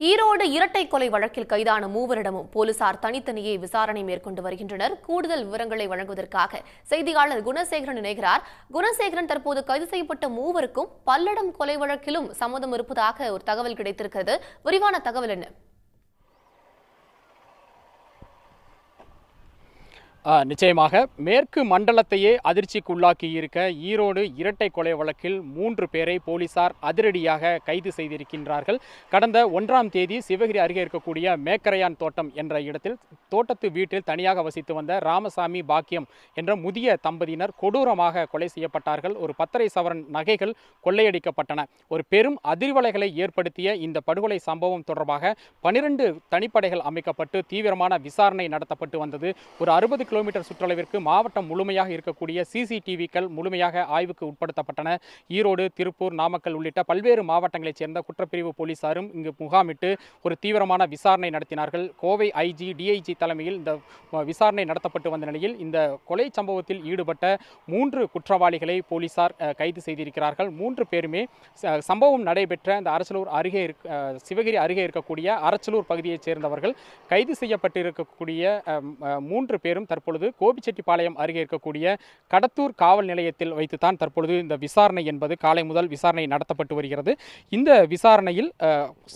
ஈரோடு இரட்டை கொலை வழக்கில் கைதான மூவரிடமும் போலீசார் தனித்தனியே விசாரணை மேற்கொண்டு வருகின்றனர். கூடுதல் விவரங்களை வழங்குவதற்காக செய்தியாளர் குணசேகரன் இணைகிறார். குணசேகரன், தற்போது கைது செய்யப்பட்ட மூவருக்கும் பல்லடம் கொலை வழக்கிலும் சம்மதம் இருப்பதாக ஒரு தகவல் கிடைத்திருக்கிறது. விரிவான தகவல் என்ன? நிச்சயமாக மேற்கு மண்டலத்தையே அதிர்ச்சிக்குள்ளாக்கி இருக்க ஈரோடு இரட்டை கொலை வழக்கில் 3 பேரை போலீசார் அதிரடியாக கைது செய்திருக்கின்றார்கள். கடந்த 1ஆம் தேதி சிவகிரி அருகே இருக்கக்கூடிய மேக்கரையான் தோட்டம் என்ற இடத்தில் தோட்டத்து வீட்டில் தனியாக வசித்து வந்த ராமசாமி பாக்கியம் என்ற முதிய தம்பதியினர் கொடூரமாக கொலை செய்யப்பட்டார்கள். ஒரு 10.5 சவரன் நகைகள் கொள்ளையடிக்கப்பட்டன. ஒரு பெரும் அதிர்வலைகளை ஏற்படுத்திய இந்த படுகொலை சம்பவம் தொடர்பாக 12 தனிப்படைகள் அமைக்கப்பட்டு தீவிரமான விசாரணை நடத்தப்பட்டு வந்தது. ஒரு 60 கிலோமீட்டர் சுற்றளவிற்கு மாவட்டம் முழுமையாக இருக்கக்கூடிய சிசிடிவிக்கள் முழுமையாக ஆய்வுக்கு உட்படுத்தப்பட்டன. ஈரோடு, திருப்பூர், நாமக்கல் உள்ளிட்ட பல்வேறு மாவட்டங்களைச் சேர்ந்த குற்றப்பிரிவு போலீசாரும் இங்கு முகாமிட்டு ஒரு தீவிரமான விசாரணை நடத்தினார்கள். கோவை ஐஜி, டிஐஜி தலைமையில் இந்த விசாரணை நடத்தப்பட்டு வந்த நிலையில் இந்த கொலை சம்பவத்தில் ஈடுபட்ட 3 குற்றவாளிகளை போலீசார் கைது செய்திருக்கிறார்கள். 3 பேருமே சம்பவம் நடைபெற்ற இந்த அரச்சலூர் அருகே சிவகிரி அருகே இருக்கக்கூடிய அரச்சலூர் பகுதியைச் சேர்ந்தவர்கள். கைது செய்யப்பட்டிருக்கக்கூடிய 3 பேரும் தற்பொழுது கோபிச்செட்டிப்பாளையம் அருகே இருக்கக்கூடிய கடத்தூர் காவல் நிலையத்தில் வைத்துத்தான் தற்பொழுது இந்த விசாரணை என்பது காலை முதல் விசாரணை நடத்தப்பட்டு வருகிறது. இந்த விசாரணையில்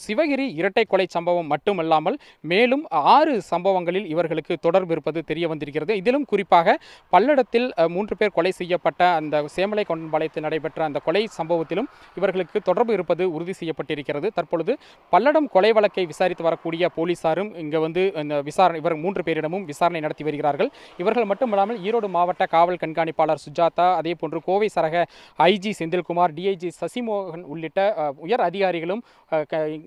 சிவகிரி இரட்டை கொலை சம்பவம் மட்டுமல்லாமல் மேலும் 6 சம்பவங்களில் இவர்களுக்கு தொடர்பு இருப்பது தெரிய வந்திருக்கிறது. இதிலும் குறிப்பாக பல்லடத்தில் 3 பேர் கொலை செய்யப்பட்ட அந்த சேமலை கொண்டம்பாளையத்தில் நடைபெற்ற அந்த கொலை சம்பவத்திலும் இவர்களுக்கு தொடர்பு இருப்பது உறுதி செய்யப்பட்டிருக்கிறது. தற்பொழுது பல்லடம் கொலை வழக்கை விசாரித்து வரக்கூடிய போலீசாரும் இங்கு வந்து இந்த விசாரணை இவர் 3 பேரிடமும் விசாரணை நடத்தி வருகிறார்கள். இவர்கள் மட்டுமல்லாமல் ஈரோடு மாவட்ட காவல் கண்காணிப்பாளர் சுஜாதா, அதே போன்று கோவை சரக ஐஜி செந்தில்குமார், டிஐஜி சசிமோகன் உள்ளிட்ட உயர் அதிகாரிகளும்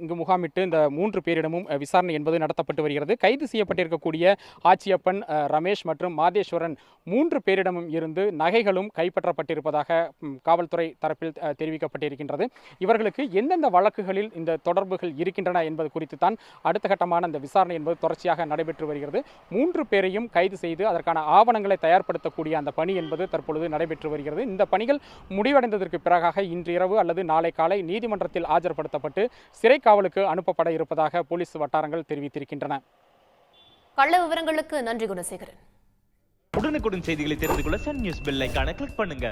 இங்கு முகாமிட்டு இந்த 3 பேரிடமும் விசாரணை என்பது நடத்தப்பட்டு வருகிறது. கைது செய்யப்பட்டிருக்கக்கூடிய ஆச்சியப்பன், ரமேஷ் மற்றும் மாதேஸ்வரன் 3 பேரிடமும் இருந்து நகைகளும் கைப்பற்றப்பட்டிருப்பதாக காவல்துறை தரப்பில் தெரிவிக்கப்பட்டிருக்கின்றது. இவர்களுக்கு எந்தெந்த வழக்குகளில் இந்த தொடர்புகள் இருக்கின்றன என்பது குறித்து தான் அடுத்த கட்டமான இந்த விசாரணை என்பது தொடர்ச்சியாக நடைபெற்று வருகிறது. 3 பேரையும் கைது செய்து அதற்கான ஆவணங்களை தயார்படுத்தக்கூடிய அந்த பணி என்பது தற்பொழுது நடைபெற்று வருகிறது. இந்த பணிகள் முடிவடைந்ததற்கு பிறகாக இன்று இரவு அல்லது நாளை காலை நீதிமன்றத்தில் ஆஜர்படுத்தப்பட்டு சிறை காவலுக்கு அனுப்பப்பட இருப்பதாக போலீஸ் வட்டாரங்கள் தெரிவித்திருக்கின்றன. கள்ள விவரங்களுக்கு நன்றி குணசேகரன். உடனுக்குடன் செய்திகளை தெரிந்து கொள்ள சன் நியூஸ் பெல் ஐகானை கிளிக் பண்ணுங்க.